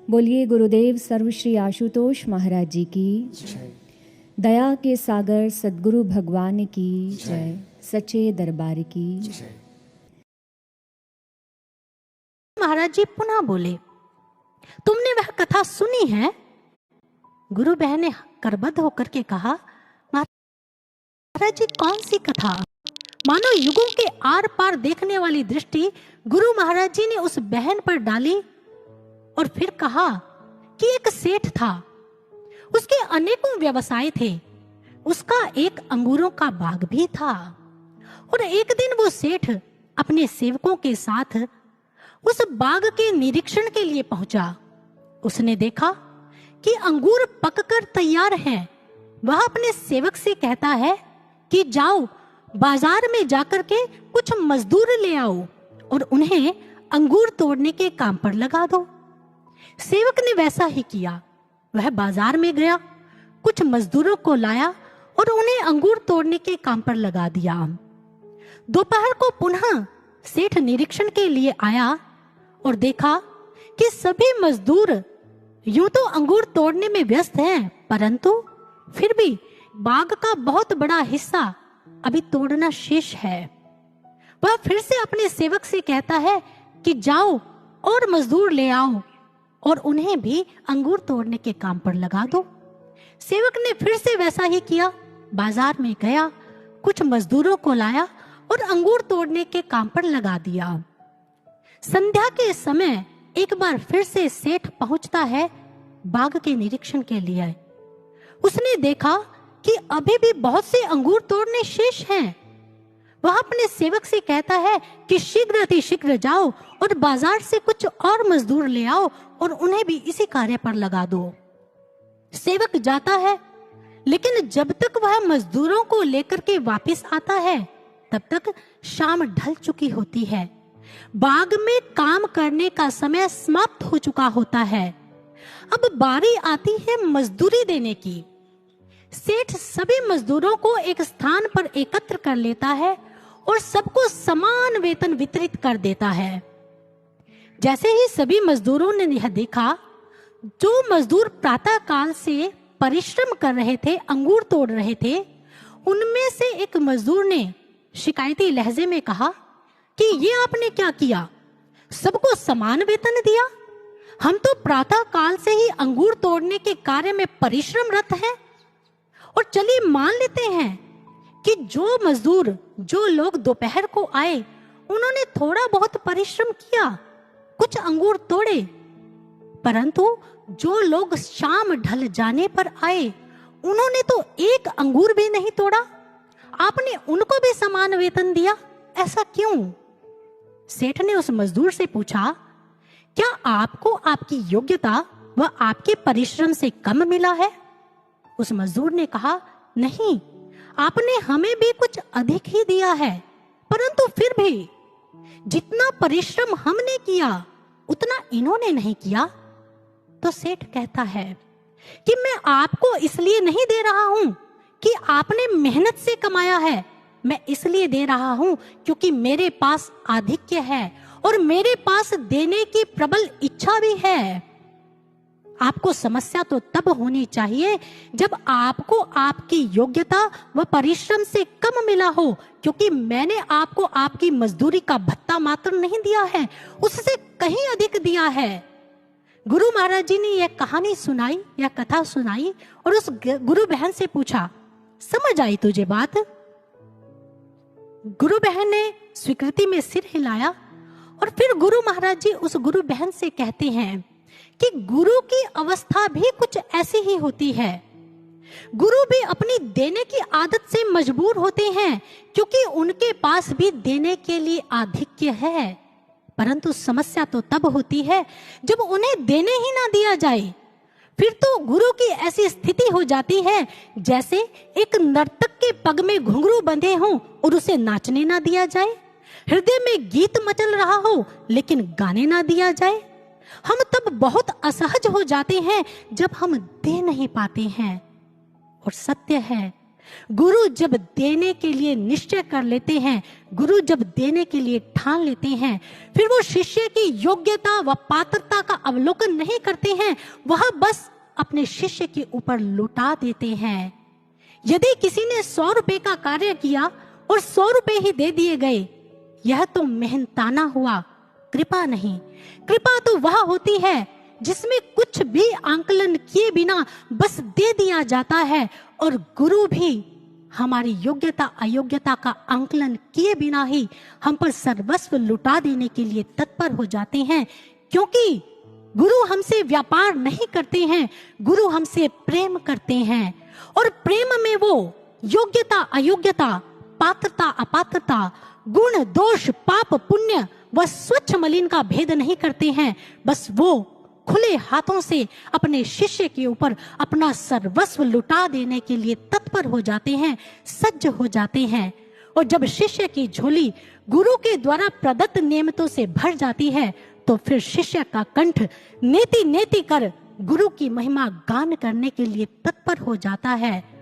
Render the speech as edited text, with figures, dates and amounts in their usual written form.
बोलिए गुरुदेव सर्वश्री आशुतोष महाराज जी की जय। दया के सागर सद्गुरु भगवान की जय। सच्चे दरबार की जय। महाराज जी पुनः बोले, तुमने वह कथा सुनी है? गुरु बहन ने करबद्ध होकर के कहा, महाराज जी कौन सी कथा? मानो युगों के आर पार देखने वाली दृष्टि गुरु महाराज जी ने उस बहन पर डाली और फिर कहा कि एक सेठ था, उसके अनेकों व्यवसाय थे, उसका एक अंगूरों का बाग भी था। और एक दिन वो सेठ अपने सेवकों के साथ उस बाग के निरीक्षण के लिए पहुंचा। उसने देखा कि अंगूर पककर तैयार हैं। वह अपने सेवक से कहता है कि जाओ बाजार में जाकर के कुछ मजदूर ले आओ और उन्हें अंगूर तोड़ने के काम पर लगा दो। सेवक ने वैसा ही किया। वह बाजार में गया, कुछ मजदूरों को लाया और उन्हें अंगूर तोड़ने के काम पर लगा दिया। दोपहर को पुनः सेठ निरीक्षण के लिए आया और देखा कि सभी मजदूर यूं तो अंगूर तोड़ने में व्यस्त हैं, परंतु फिर भी बाग का बहुत बड़ा हिस्सा अभी तोड़ना शेष है। वह फिर से अपने सेवक से कहता है कि जाओ और मजदूर ले आओ और उन्हें भी अंगूर तोड़ने के काम पर लगा दो। सेवक ने फिर से वैसा ही किया, बाजार में गया, कुछ मजदूरों को लाया और अंगूर तोड़ने के काम पर लगा दिया। संध्या के समय एक बार फिर से सेठ पहुंचता है बाग के निरीक्षण के लिए। उसने देखा कि अभी भी बहुत से अंगूर तोड़ने शेष हैं। वह अपने सेवक से कहता है कि शीघ्र अति शीघ्र जाओ और बाजार से कुछ और मजदूर ले आओ और उन्हें भी इसी कार्य पर लगा दो। सेवक जाता है, लेकिन जब तक वह मजदूरों को लेकर के वापस आता है तब तक शाम ढल चुकी होती है। बाग में काम करने का समय समाप्त हो चुका होता है। अब बारी आती है मजदूरी देने की। सेठ सभी मजदूरों को एक स्थान पर एकत्र कर लेता है और सबको समान वेतन वितरित कर देता है। जैसे ही सभी मजदूरों ने यह देखा, जो मजदूर प्रातः काल से परिश्रम कर रहे थे, अंगूर तोड़ रहे थे, उनमें से एक मजदूर ने शिकायती लहजे में कहा कि ये आपने क्या किया? सबको समान वेतन दिया। हम तो प्रातः काल से ही अंगूर तोड़ने के कार्य में परिश्रमरत हैं। और चलिए मान लेते हैं कि जो मजदूर, जो लोग दोपहर को आए, उन्होंने थोड़ा बहुत परिश्रम किया, कुछ अंगूर तोड़े, परंतु जो लोग शाम ढल जाने पर आए, उन्होंने तो एक अंगूर भी नहीं तोड़ा। आपने उनको भी समान वेतन दिया, ऐसा क्यों? सेठ ने उस मजदूर से पूछा, क्या आपको आपकी योग्यता व आपके परिश्रम से कम मिला है? उस मजदूर ने कहा, नहीं, आपने हमें भी कुछ अधिक ही दिया है, परंतु फिर भी जितना परिश्रम हमने किया उतना इन्होंने नहीं किया। तो सेठ कहता है कि मैं आपको इसलिए नहीं दे रहा हूं कि आपने मेहनत से कमाया है, मैं इसलिए दे रहा हूं क्योंकि मेरे पास आधिक्य है और मेरे पास देने की प्रबल इच्छा भी है। आपको समस्या तो तब होनी चाहिए जब आपको आपकी योग्यता व परिश्रम से कम मिला हो, क्योंकि मैंने आपको आपकी मजदूरी का भत्ता मात्र नहीं दिया है, उससे कहीं अधिक दिया है। गुरु महाराज जी ने यह कहानी सुनाई, यह कथा सुनाई और उस गुरु बहन से पूछा, समझ आई तुझे बात? गुरु बहन ने स्वीकृति में सिर हिलाया और फिर गुरु महाराज जी उस गुरु बहन से कहते हैं कि गुरु की अवस्था भी कुछ ऐसी ही होती है। गुरु भी अपनी देने की आदत से मजबूर होते हैं, क्योंकि उनके पास भी देने के लिए आधिक्य है, परंतु समस्या तो तब होती है जब उन्हें देने ही ना दिया जाए। फिर तो गुरु की ऐसी स्थिति हो जाती है जैसे एक नर्तक के पग में घुंघरू बंधे हों और उसे नाचने ना दिया जाए, हृदय में गीत मचल रहा हो लेकिन गाने ना दिया जाए। हम तब बहुत असहज हो जाते हैं जब हम दे नहीं पाते हैं। और सत्य है, गुरु जब देने के लिए निश्चय कर लेते हैं, गुरु जब देने के लिए ठान लेते हैं, फिर वो शिष्य की योग्यता व पात्रता का अवलोकन नहीं करते हैं, वह बस अपने शिष्य के ऊपर लुटा देते हैं। यदि किसी ने 100 रुपए का कार्य किया और 100 रुपए ही दे दिए गए, यह तो मेहनताना हुआ, कृपा नहीं। कृपा तो वह होती है जिसमें कुछ भी आंकलन किए बिना बस दे दिया जाता है, और गुरु भी हमारी योग्यता अयोग्यता का आंकलन किए बिना ही हम पर सर्वस्व लुटा देने के लिए तत्पर हो जाते हैं। क्योंकि गुरु हमसे व्यापार नहीं करते हैं, गुरु हमसे प्रेम करते हैं, और प्रेम में वो योग्यता अयोग्यता, पात्रता अपात्रता, गुण दोष, पाप पुण्य व स्वच्छ मलिन का भेद नहीं करते हैं। बस वो खुले हाथों से अपने शिष्य के ऊपर अपना सर्वस्व लुटा देने के लिए तत्पर हो जाते हैं, सज्ज हो जाते हैं। और जब शिष्य की झोली गुरु के द्वारा प्रदत्त नियमितों से भर जाती है, तो फिर शिष्य का कंठ नेति नेति कर गुरु की महिमा गान करने के लिए तत्पर हो जाता है।